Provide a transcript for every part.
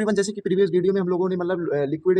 Everyone, जैसे कि previous video में हम लोगों ने मतलब लिक्विड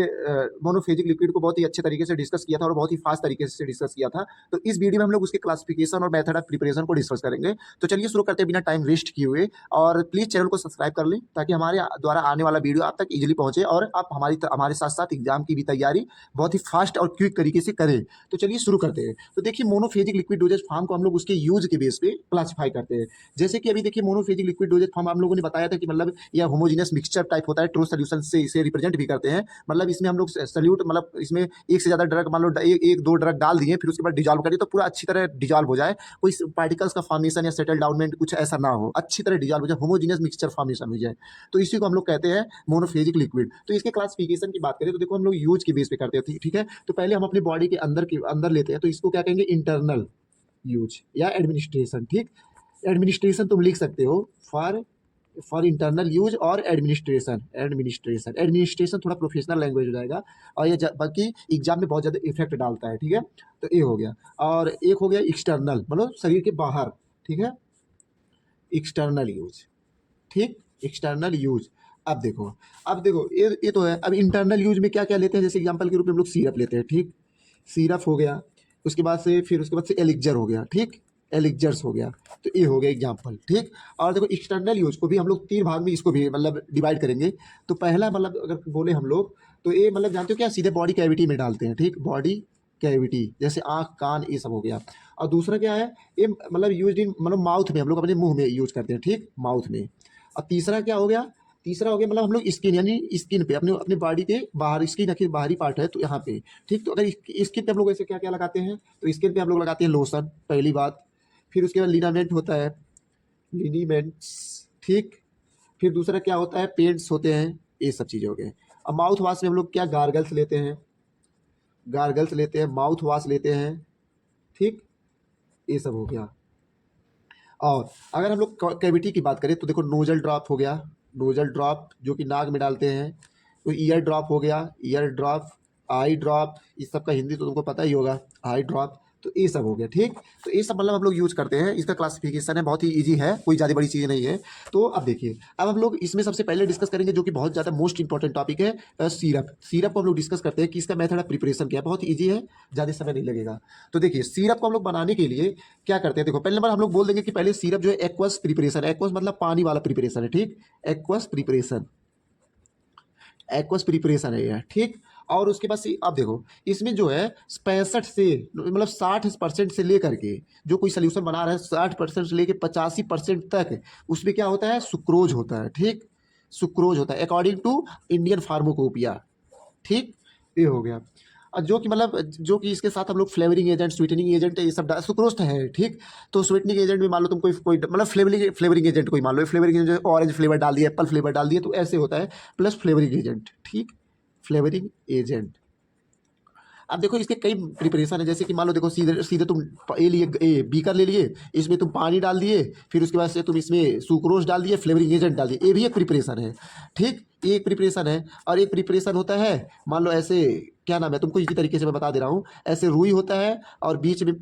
मोनोफेजिक लिक्विड को बहुत ही अच्छे तरीके से डिस्कस किया था और बहुत ही फास्ट तरीके से डिस्कस किया था। तो इस वीडियो में हम लोग उसके क्लासिफिकेशन और मेथड ऑफ प्रिपरेशन को डिस्कस करेंगे। तो चलिए शुरू करते हैं बिना टाइम वेस्ट किए हुए, और प्लीज चैनल को सब्सक्राइब कर लें ताकि हमारे द्वारा आने वाला वीडियो आप तक इजीली पहुंचे और आप हमारे साथ साथ एग्जाम की भी तैयारी बहुत ही फास्ट और क्विक तरीके से करें। तो चलिए शुरू करते हैं। तो देखिए, मोनोफेजिक लिक्विड डोजेज फॉर्म को हम लोग उसके यूज के बेस पे क्लासिफाई करते हैं। जैसे कि अभी देखिए, मोनोफेजिक लिक्विड डोजेज फॉर्म हम लोगों ने बताया था कि मतलब यह होमोजेनियस मिक्सचर टाइप होता है, ट्रू सोल्यूशन से इसे रिप्रेजेंट भी करते हैं। मतलब इसमें हम लोग सल्यूट, मतलब इसमें एक से ज्यादा ड्रग, मान लो एक दो ड्रग डाल दिए, फिर उसके बाद डिजॉल्व करिए तो पूरा अच्छी तरह डिजॉल्व हो जाए, कोई पार्टिकल्स का फॉर्मेशन या सेटल डाउनमेंट कुछ ऐसा ना हो, अच्छी तरह डिजॉल्व हो जाए, होमोजेनियस मिक्सचर फॉर्मेशन हो जाए। तो इसी को हम लोग कहते हैं मोनोफेजिक लिक्विड। तो इसके क्लासिफिकेशन की बात करें तो देखो, हम लोग यूज के बेस पे करते हैं, ठीक है। तो पहले हम अपनी बॉडी के अंदर लेते हैं, तो इसको क्या कहेंगे, इंटरनल यूज या एडमिनिस्ट्रेशन। ठीक, एडमिनिस्ट्रेशन तुम लिख सकते हो फॉर इंटरनल यूज और एडमिनिस्ट्रेशन थोड़ा प्रोफेशनल लैंग्वेज हो जाएगा और ये बाकी एग्जाम में बहुत ज़्यादा इफेक्ट डालता है, ठीक है। तो ये हो गया, और एक हो गया एक्सटर्नल, मतलब शरीर के बाहर, ठीक है, एक्सटर्नल यूज। ठीक, एक्सटर्नल यूज। अब देखो ये तो है। अब इंटरनल यूज में क्या क्या लेते हैं, जैसे एग्जांपल के रूप में हम लोग सिरप लेते हैं, ठीक, सिरप हो गया, उसके बाद से एलिक्जर हो गया, ठीक, एलिक्जर्स हो गया। तो ये हो गया एग्जांपल, ठीक। और देखो, एक्सटर्नल यूज को भी हम लोग 3 भाग में इसको भी मतलब डिवाइड करेंगे। तो पहला मतलब अगर बोले हम लोग, तो ये मतलब जानते हो क्या, सीधे बॉडी कैविटी में डालते हैं, ठीक, बॉडी कैविटी, जैसे आँख कान ये सब हो गया। और दूसरा क्या है, ये मतलब यूज इन मतलब माउथ में, हम लोग अपने मुंह में यूज करते हैं, ठीक, माउथ में। और तीसरा क्या हो गया, मतलब हम लोग स्किन, यानी स्किन पे, अपने बॉडी के बाहर, स्किन आखिर बाहरी पार्ट है तो यहाँ पे, ठीक। तो अगर स्किन पे हम लोग ऐसे क्या क्या लगाते हैं, तो स्किन पे हम लोग लगाते हैं लोशन, पहली बात। फिर उसके बाद लिनामेंट होता है, लिनीमेंट्स, ठीक। फिर दूसरा क्या होता है, पेंट्स होते हैं, ये सब चीज़ें हो गए। अब माउथ वॉश में हम लोग क्या, गार्गल्स लेते हैं, माउथ वॉश लेते हैं, ठीक, ये सब हो गया। और अगर हम लोग कैविटी की बात करें तो देखो, नोजल ड्रॉप हो गया, नोजल ड्रॉप जो कि नाक में डालते हैं। तो ईयर ड्रॉप हो गया, ईयर ड्रॉप, आई ड्रॉप, इस सब का हिंदी तो तुमको पता ही होगा, आई ड्रॉप। तो ये सब हो गया, ठीक। तो ये सब मतलब हम लोग यूज करते हैं। इसका क्लासिफिकेशन है बहुत ही इजी है, कोई ज़्यादा बड़ी चीज़ नहीं है। तो अब देखिए, अब हम लोग इसमें सबसे पहले डिस्कस करेंगे जो कि बहुत ज़्यादा मोस्ट इंपॉर्टेंट टॉपिक है, सिरप को हम लोग डिस्कस करते हैं कि इसका मेथड ऑफ प्रिपरेशन क्या है। बहुत ईजी है, ज़्यादा समय नहीं लगेगा। तो देखिए, सिरप को हम लोग बनाने के लिए क्या करते हैं, देखो पहले नंबर हम लोग बोल देंगे कि पहले सिरप जो है एक्वस प्रिपरेशन, एक्वस मतलब पानी वाला प्रिपरेशन है, ठीक, एक्वस प्रिपरेशन है यह, ठीक। और उसके बाद से अब देखो, इसमें जो है 65 से मतलब 60% से लेकर के, जो कोई सोल्यूशन बना रहा है 60% से लेकर 85% तक, उसमें क्या होता है, सुक्रोज होता है, ठीक, सुक्रोज होता है अकॉर्डिंग टू इंडियन फार्माकोपिया, ठीक। ये हो गया। और जो कि इसके साथ हम लोग फ्लेवरिंग एजेंट, स्वीटनिंग एजेंट, ये सब सुक्रोज है, ठीक। तो स्वीटनिंग एजेंट में मान लो तुम कोई मतलब फ्लेवरिंग एजेंट कोई मान लो, फ्लेवरिंग एजेंट ऑरेंज फ्लेवर डाल दिया, एप्पल फ्लेवर डाल दिया, तो ऐसे होता है, प्लस फ्लेवरिंग एजेंट, ठीक, फ्लेवरिंग एजेंट। अब देखो, इसके कई प्रिपरेशन है, जैसे कि मान लो देखो, सीधे सीधे तुम बीकर ले लिए, इसमें तुम पानी डाल दिए, फिर उसके बाद से तुम इसमें सुक्रोज डाल दिए, फ्लेवरिंग एजेंट डाल दिए, ये भी एक प्रिपरेशन है, ठीक, ये एक प्रिपरेशन है। और एक प्रिपरेशन होता है, मान लो ऐसे, क्या नाम है, तुमको इसी तरीके से मैं बता दे रहा हूँ, ऐसे रुई होता है और बीच में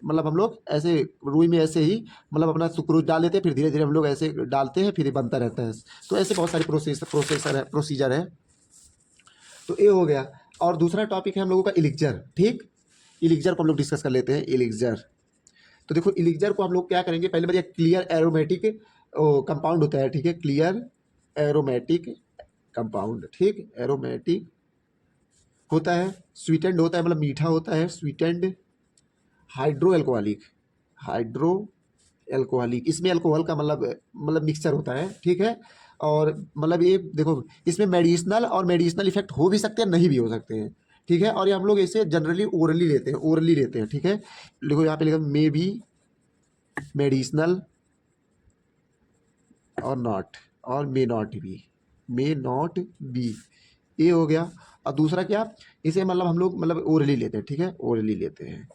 मतलब हम लोग ऐसे रुई में ऐसे ही मतलब अपना सुक्रोज डाल लेते हैं, फिर धीरे धीरे हम लोग ऐसे डालते हैं, फिर ये बनता रहता है। तो ऐसे बहुत सारे प्रोसीजर है। तो ये हो गया। और दूसरा टॉपिक है हम लोगों का इलिक्जर, ठीक, इलिक्जर को हम लोग डिस्कस कर लेते हैं, इलिक्जर। तो देखो, इलिक्जर को हम लोग क्या करेंगे, पहले बढ़िया क्लियर एरोमेटिक कंपाउंड होता है, ठीक है, क्लियर एरोमेटिक कंपाउंड, ठीक, एरोमेटिक होता है, स्वीटेंड होता है, मतलब मीठा होता है, स्वीटेंड, हाइड्रो एल्कोहलिक, इसमें अल्कोहल का मतलब मिक्सचर होता है, ठीक है। और मतलब ये देखो, इसमें मेडिसिनल इफेक्ट हो भी सकते हैं, नहीं भी हो सकते हैं, ठीक है। और ये हम लोग इसे जनरली ओरली लेते हैं, ठीक है। देखो यहाँ पे लिखा मे बी मेडिसिनल और नॉट, और मे नॉट बी, ये हो गया। और दूसरा क्या, इसे मतलब हम लोग मतलब ओरली लेते हैं, ठीक है, ओरली लेते हैं,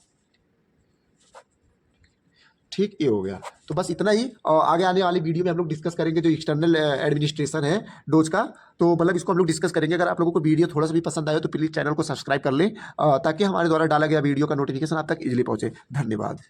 ठीक, ये हो गया। तो बस इतना ही, और आगे आने वाली वीडियो में हम लोग डिस्कस करेंगे जो एक्सटर्नल एडमिनिस्ट्रेशन है डोज का, तो मतलब इसको हम लोग डिस्कस करेंगे। अगर आप लोगों को वीडियो थोड़ा सा भी पसंद आए तो प्लीज़ चैनल को सब्सक्राइब कर लें, ताकि हमारे द्वारा डाला गया वीडियो का नोटिफिकेशन आप तक इजीली पहुंचे। धन्यवाद।